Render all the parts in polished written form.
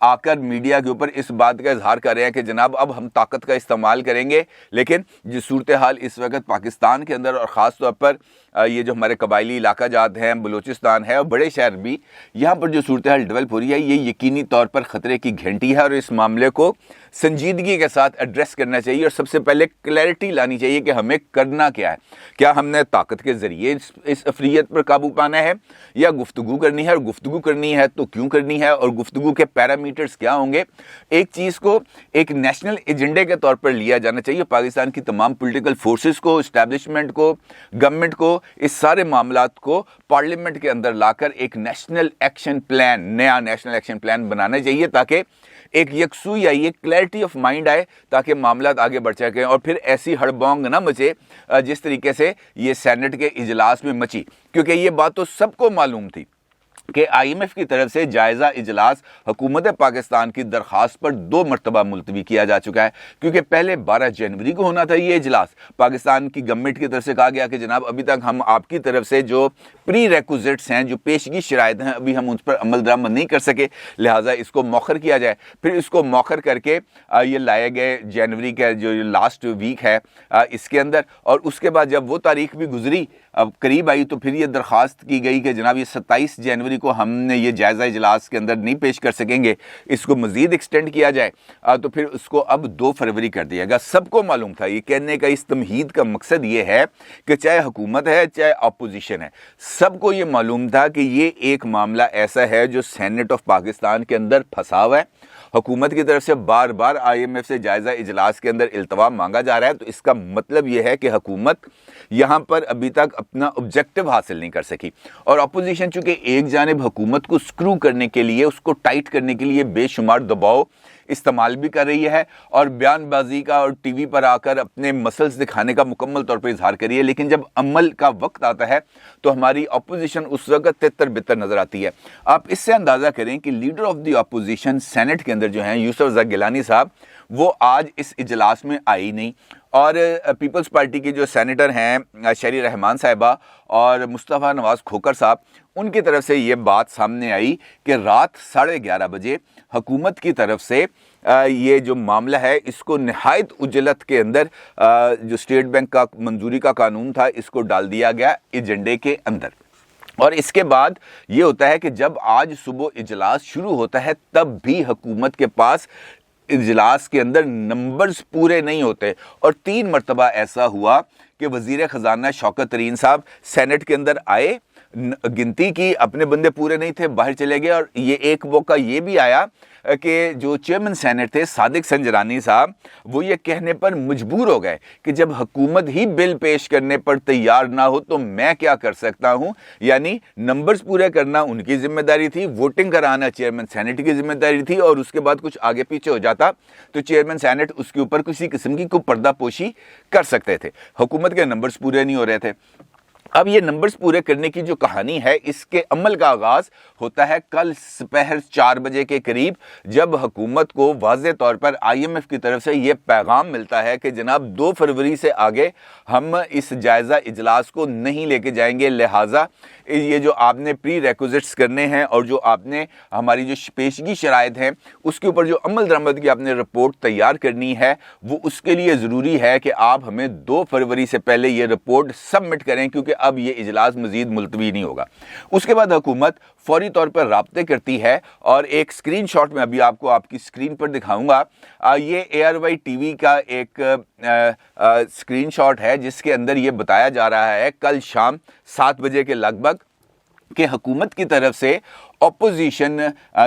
آ کر میڈیا کے اوپر اس بات کا اظہار کر رہے ہیں کہ جناب اب ہم طاقت کا استعمال کریں گے، لیکن جو صورتحال اس وقت پاکستان کے اندر اور خاص طور پر یہ جو ہمارے قبائلی علاقہ جات ہیں، بلوچستان ہے اور بڑے شہر بھی، یہاں پر جو صورتحال ڈیولپ ہو رہی ہے یہ یقینی طور پر خطرے کی گھنٹی ہے، اور اس معاملے کو سنجیدگی کے ساتھ ایڈریس کرنا چاہیے اور سب سے پہلے کلیئرٹی لانی چاہیے کہ ہمیں کرنا کیا ہے۔ کیا ہم نے طاقت کے ذریعے اس افریت پر قابو پانا ہے، یا گفتگو کرنی ہے، اور گفتگو کرنی ہے تو کیوں کرنی ہے، اور گفتگو کے پیرامیٹرز کیا ہوں گے؟ ایک چیز کو ایک نیشنل ایجنڈے کے طور پر لیا جانا چاہیے، پاکستان کی تمام پولیٹیکل فورسز کو، اسٹیبلشمنٹ کو، گورنمنٹ کو، اس سارے معاملات کو پارلیمنٹ کے اندر لا کر ایک نیشنل ایکشن پلان، نیا نیشنل ایکشن پلان بنانا چاہیے، تاکہ ایک یکسوئی آئی، ایک کلیئرٹی آف مائنڈ آئے، تاکہ معاملات آگے بڑھ سکیں اور پھر ایسی ہڑبونگ نہ مچے جس طریقے سے یہ سینٹ کے اجلاس میں مچی، کیونکہ یہ بات تو سب کو معلوم تھی کہ آئی ایم ایف کی طرف سے جائزہ اجلاس حکومت پاکستان کی درخواست پر 2 مرتبہ ملتوی کیا جا چکا ہے، کیونکہ پہلے 12 جنوری کو ہونا تھا یہ اجلاس۔ پاکستان کی گورنمنٹ کی طرف سے کہا گیا کہ جناب ابھی تک ہم آپ کی طرف سے جو پری ریکوزٹس ہیں، جو پیشگی شرائط ہیں، ابھی ہم ان پر عمل درآمد نہیں کر سکے، لہٰذا اس کو مؤخر کیا جائے۔ پھر اس کو مؤخر کر کے یہ لائے گئے جنوری کا جو لاسٹ ویک ہے اس کے اندر، اور اس کے بعد جب وہ تاریخ بھی گزری، اب قریب آئی، تو پھر یہ درخواست کی گئی کہ جناب یہ 27 جنوری کو ہم نے یہ جائزہ اجلاس کے اندر نہیں پیش کر سکیں گے، اس کو مزید ایکسٹینڈ کیا جائے، تو پھر اس کو اب 2 فروری کر دیا گیا۔ سب کو معلوم تھا، یہ کہنے کا اس تمہید کا مقصد یہ ہے کہ چاہے حکومت ہے چاہے اپوزیشن ہے، سب کو یہ معلوم تھا کہ یہ ایک معاملہ ایسا ہے جو سینٹ آف پاکستان کے اندر پھنسا ہوا ہے۔ حکومت کی طرف سے بار بار آئی ایم ایف سے جائزہ اجلاس کے اندر التوا مانگا جا رہا ہے، تو اس کا مطلب یہ ہے کہ حکومت یہاں پر ابھی تک اپنا آبجیکٹو حاصل نہیں کر سکی، اور اپوزیشن چونکہ ایک جانب حکومت کو سکرو کرنے کے لیے، اس کو ٹائٹ کرنے کے لیے بے شمار دباؤ استعمال بھی کر رہی ہے اور بیان بازی کا اور ٹی وی پر آ کر اپنے مسلز دکھانے کا مکمل طور پر اظہار کر رہی ہے، لیکن جب عمل کا وقت آتا ہے تو ہماری اپوزیشن اس وقت تتر بتر نظر آتی ہے۔ آپ اس سے اندازہ کریں کہ leader of the opposition senate کے اندر جو ہیں یوسف رضا گیلانی صاحب، وہ آج اس اجلاس میں آئی نہیں، اور پیپلز پارٹی کے جو سینیٹر ہیں شہری رحمان صاحبہ اور مصطفیٰ نواز کھوکر صاحب، ان کی طرف سے یہ بات سامنے آئی کہ رات 11:30 بجے حکومت کی طرف سے یہ جو معاملہ ہے اس کو نہایت عجلت کے اندر جو اسٹیٹ بینک کا منظوری کا قانون تھا اس کو ڈال دیا گیا ایجنڈے کے اندر، اور اس کے بعد یہ ہوتا ہے کہ جب آج صبح اجلاس شروع ہوتا ہے تب بھی حکومت کے پاس اجلاس کے اندر نمبرز پورے نہیں ہوتے، اور 3 مرتبہ ایسا ہوا کہ وزیر خزانہ شوکت ترین صاحب سینٹ کے اندر آئے، گنتی کی، اپنے بندے پورے نہیں تھے، باہر چلے گئے، اور یہ ایک موقع یہ بھی آیا کہ جو چیئرمین سینٹ تھے صادق سنجرانی صاحب، وہ یہ کہنے پر مجبور ہو گئے کہ جب حکومت ہی بل پیش کرنے پر تیار نہ ہو تو میں کیا کر سکتا ہوں، یعنی نمبرز پورے کرنا ان کی ذمہ داری تھی، ووٹنگ کرانا چیئرمین سینٹ کی ذمہ داری تھی، اور اس کے بعد کچھ آگے پیچھے ہو جاتا تو چیئرمین سینٹ اس کے اوپر کسی قسم کی کوئی پردہ پوشی کر سکتے تھے۔ حکومت کے نمبرز پورے نہیں ہو رہے تھے۔ اب یہ نمبرز پورے کرنے کی جو کہانی ہے اس کے عمل کا آغاز ہوتا ہے کل سپہر 4 بجے کے قریب، جب حکومت کو واضح طور پر آئی ایم ایف کی طرف سے یہ پیغام ملتا ہے کہ جناب 2 فروری سے آگے ہم اس جائزہ اجلاس کو نہیں لے کے جائیں گے، لہٰذا یہ جو آپ نے پری ریکوزٹس کرنے ہیں اور جو آپ نے ہماری جو پیشگی شرائط ہیں اس کے اوپر جو عمل درآمد کی آپ نے رپورٹ تیار کرنی ہے، وہ اس کے لیے ضروری ہے کہ آپ ہمیں 2 فروری سے پہلے یہ رپورٹ سبمٹ کریں، کیونکہ اب یہ اجلاس مزید ملتوی نہیں ہوگا۔ اس کے بعد حکومت فوری طور پر رابطے کرتی ہے، اور ایک اسکرین شاٹ میں ابھی آپ کو آپ کی اسکرین پر دکھاؤں گا، یہ اے آر وائی ٹی وی کا ایک اسکرین شاٹ ہے جس کے اندر یہ بتایا جا رہا ہے کل شام 7 بجے کے لگ بھگ کہ حکومت کی طرف سے اپوزیشن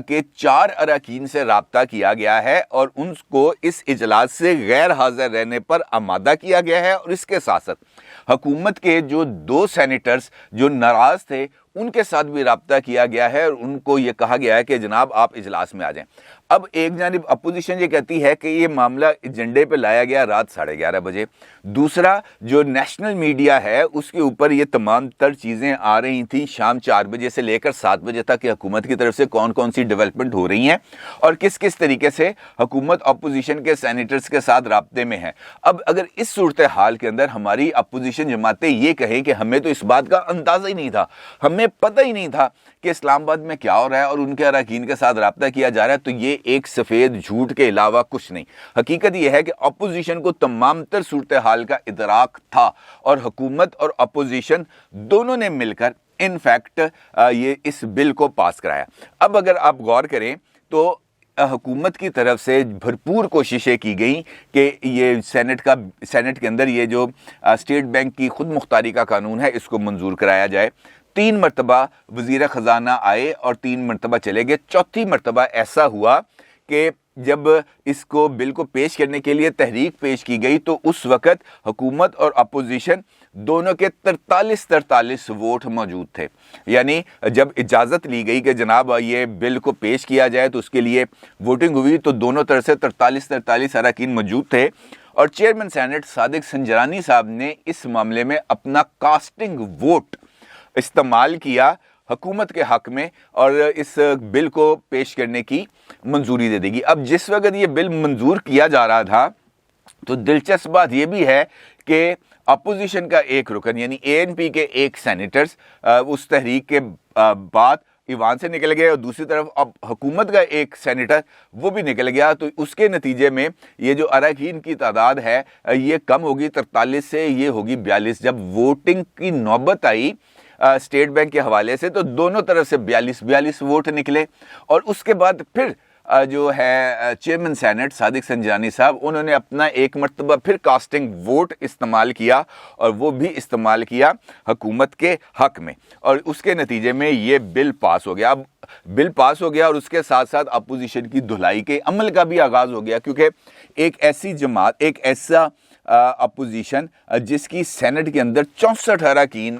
کے 4 اراکین سے رابطہ کیا گیا ہے اور ان کو اس اجلاس سے غیر حاضر رہنے پر آمادہ کیا گیا ہے، اور اس کے ساتھ ساتھ حکومت کے جو 2 سینیٹرز جو ناراض تھے ان کے ساتھ بھی رابطہ کیا گیا ہے، اور ان کو یہ کہا گیا ہے کہ جناب آپ اجلاس میں آ جائیں۔ اب ایک جانب اپوزیشن یہ کہتی ہے کہ یہ معاملہ ایجنڈے پہ لایا گیا رات 11:30 بجے، دوسرا جو نیشنل میڈیا ہے اس کے اوپر یہ تمام تر چیزیں آ رہی تھیں شام 4 بجے سے لے کر 7 بجے تک کہ حکومت کی طرف سے کون کون سی ڈیولپمنٹ ہو رہی ہیں اور کس کس طریقے سے حکومت اپوزیشن کے سینیٹرز کے ساتھ رابطے میں ہے۔ اب اگر اس صورتحال کے اندر ہماری اپوزیشن جماعتیں یہ کہیں کہ ہمیں تو اس بات کا اندازہ ہی نہیں تھا، ہمیں انہیں پتہ ہی نہیں تھا کہ اسلام آباد میں کیا ہو رہا ہے اور ان کے اراکین کے ساتھ رابطہ کیا جا رہا ہے، تو یہ ایک سفید جھوٹ کے علاوہ کچھ نہیں۔ حقیقت یہ ہے کہ اپوزیشن کو تمام تر صورتحال کا ادراک تھا اور حکومت اور اپوزیشن دونوں نے مل کر ان فیکٹ یہ اس بل کو پاس کرایا۔ اب اگر آپ غور کریں تو حکومت کی طرف سے بھرپور کوششیں کی گئیں کہ یہ سینٹ کے اندر یہ جو اسٹیٹ بینک کی خود مختاری کا قانون ہے اس کو منظور کرایا جائے۔ 3 مرتبہ وزیر خزانہ آئے اور 3 مرتبہ چلے گئے۔ چوتھی مرتبہ ایسا ہوا کہ جب اس کو بل کو پیش کرنے کے لیے تحریک پیش کی گئی تو اس وقت حکومت اور اپوزیشن دونوں کے 43 ووٹ موجود تھے، یعنی جب اجازت لی گئی کہ جناب یہ بل کو پیش کیا جائے تو اس کے لیے ووٹنگ ہوئی تو دونوں طرف سے 43 اراکین موجود تھے، اور چیئرمین سینٹ صادق سنجرانی صاحب نے اس معاملے میں اپنا کاسٹنگ ووٹ استعمال کیا حکومت کے حق میں اور اس بل کو پیش کرنے کی منظوری دے دی گئی۔ اب جس وقت یہ بل منظور کیا جا رہا تھا تو دلچسپ بات یہ بھی ہے کہ اپوزیشن کا ایک رکن یعنی ANP کے ایک سینیٹرز اس تحریک کے بعد ایوان سے نکل گئے، اور دوسری طرف اب حکومت کا ایک سینیٹر وہ بھی نکل گیا، تو اس کے نتیجے میں یہ جو اراکین کی تعداد ہے یہ کم ہوگی 43 سے یہ ہوگی 42۔ جب ووٹنگ کی نوبت آئی اسٹیٹ بینک کے حوالے سے تو دونوں طرف سے 42 ووٹ نکلے، اور اس کے بعد پھر جو ہے چیئرمین سینٹ صادق سنجرانی صاحب انہوں نے اپنا ایک مرتبہ پھر کاسٹنگ ووٹ استعمال کیا، اور وہ بھی استعمال کیا حکومت کے حق میں، اور اس کے نتیجے میں یہ بل پاس ہو گیا۔ اب بل پاس ہو گیا اور اس کے ساتھ ساتھ اپوزیشن کی دھلائی کے عمل کا بھی آغاز ہو گیا، کیونکہ ایک ایسی جماعت، ایک ایسا اپوزیشن جس کی سینٹ کے اندر 64 اراکین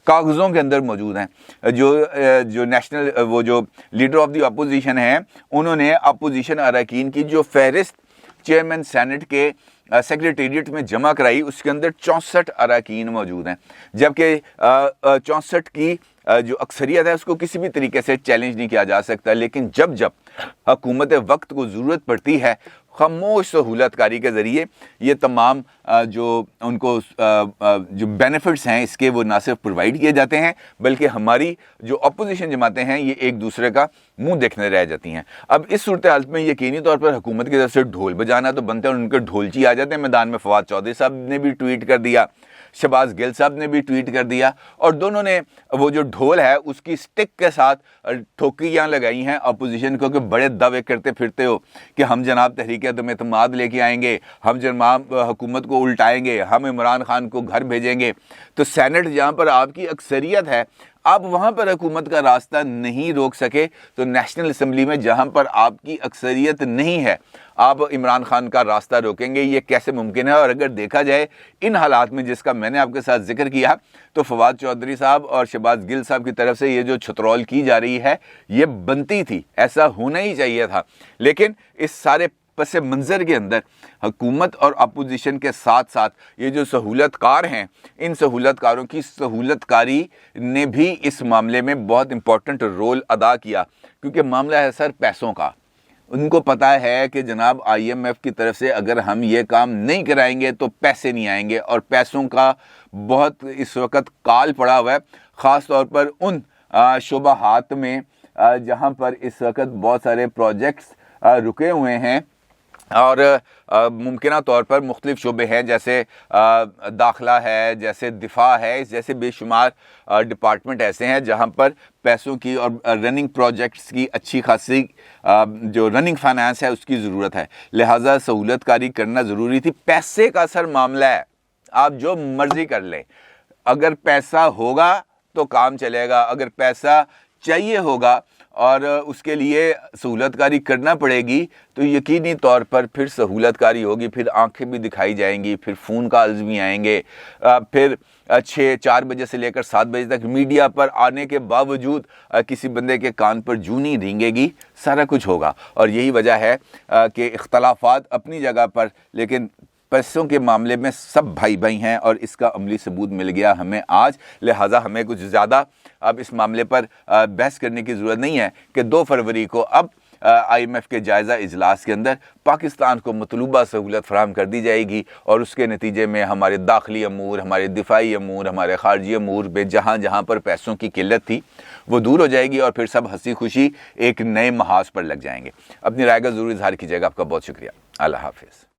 کاغذوں کے اندر موجود ہیں، جو نیشنل وہ جو لیڈر آف دی اپوزیشن ہیں انہوں نے اپوزیشن اراکین کی جو فہرست چیئرمین سینٹ کے سیکریٹریٹ میں جمع کرائی اس کے اندر 64 اراکین موجود ہیں، جبکہ 64 کی جو اکثریت ہے اس کو کسی بھی طریقے سے چیلنج نہیں کیا جا سکتا، لیکن جب حکومت وقت کو ضرورت پڑتی ہے خاموش سہولت کاری کے ذریعے یہ تمام جو ان کو جو بینیفٹس ہیں اس کے وہ نہ صرف پرووائڈ کیے جاتے ہیں بلکہ ہماری جو اپوزیشن جماعتیں ہیں یہ ایک دوسرے کا منہ دیکھنے رہ جاتی ہیں۔ اب اس صورتحال میں یقینی طور پر حکومت کی طرف سے ڈھول بجانا تو بنتے ہیں، اور ان کے ڈھولچی آ جاتے ہیں میدان میں۔ فواد چودھری صاحب نے بھی ٹویٹ کر دیا، شہباز گل صاحب نے بھی ٹویٹ کر دیا، اور دونوں نے وہ جو ڈھول ہے اس کی سٹک کے ساتھ ٹھوکیاں لگائی ہیں اپوزیشن کو کہ بڑے دعوے کرتے پھرتے ہو کہ ہم جناب تحریک عدم اعتماد لے کے آئیں گے، ہم جناب حکومت کو الٹائیں گے، ہم عمران خان کو گھر بھیجیں گے۔ تو سینٹ جہاں پر آپ کی اکثریت ہے آپ وہاں پر حکومت کا راستہ نہیں روک سکے، تو نیشنل اسمبلی میں جہاں پر آپ کی اکثریت نہیں ہے آپ عمران خان کا راستہ روکیں گے، یہ کیسے ممکن ہے؟ اور اگر دیکھا جائے ان حالات میں جس کا میں نے آپ کے ساتھ ذکر کیا تو فواد چودھری صاحب اور شہباز گل صاحب کی طرف سے یہ جو چھترول کی جا رہی ہے یہ بنتی تھی، ایسا ہونا ہی چاہیے تھا، لیکن اس سارے پس منظر کے اندر حکومت اور اپوزیشن کے ساتھ ساتھ یہ جو سہولت کار ہیں ان سہولت کاروں کی سہولت کاری نے بھی اس معاملے میں بہت امپورٹنٹ رول ادا کیا، کیونکہ معاملہ ہے سر پیسوں کا۔ ان کو پتہ ہے کہ جناب IMF کی طرف سے اگر ہم یہ کام نہیں کرائیں گے تو پیسے نہیں آئیں گے، اور پیسوں کا بہت اس وقت کال پڑا ہوا ہے، خاص طور پر ان شعبہات میں جہاں پر اس وقت بہت سارے پروجیکٹس رکے ہوئے ہیں، اور ممکنہ طور پر مختلف شعبے ہیں جیسے داخلہ ہے، جیسے دفاع ہے، جیسے بے شمار ڈپارٹمنٹ ایسے ہیں جہاں پر پیسوں کی اور رننگ پروجیکٹس کی اچھی خاصی جو رننگ فائنانس ہے اس کی ضرورت ہے، لہٰذا سہولت کاری کرنا ضروری تھی۔ پیسے کا سر معاملہ ہے، آپ جو مرضی کر لیں، اگر پیسہ ہوگا تو کام چلے گا، اگر پیسہ چاہیے ہوگا اور اس کے لیے سہولت کاری کرنا پڑے گی تو یقینی طور پر پھر سہولت کاری ہوگی، پھر آنکھیں بھی دکھائی جائیں گی، پھر فون کالز بھی آئیں گے، پھر 4 بجے سے لے کر 7 بجے تک میڈیا پر آنے کے باوجود کسی بندے کے کان پر جوں نہیں رینگے گی، سارا کچھ ہوگا۔ اور یہی وجہ ہے کہ اختلافات اپنی جگہ پر، لیکن پیسوں کے معاملے میں سب بھائی بھائی ہیں، اور اس کا عملی ثبوت مل گیا ہمیں آج، لہٰذا ہمیں کچھ زیادہ اب اس معاملے پر بحث کرنے کی ضرورت نہیں ہے کہ 2 فروری کو اب IMF کے جائزہ اجلاس کے اندر پاکستان کو مطلوبہ سہولت فراہم کر دی جائے گی، اور اس کے نتیجے میں ہمارے داخلی امور، ہمارے دفاعی امور، ہمارے خارجی امور میں جہاں پر پیسوں کی قلت تھی وہ دور ہو جائے گی، اور پھر سب ہنسی خوشی ایک نئے محاذ پر لگ جائیں گے۔ اپنی رائے کا ضرور اظہار کیجیے گا۔ آپ کا بہت شکریہ۔ اللہ حافظ۔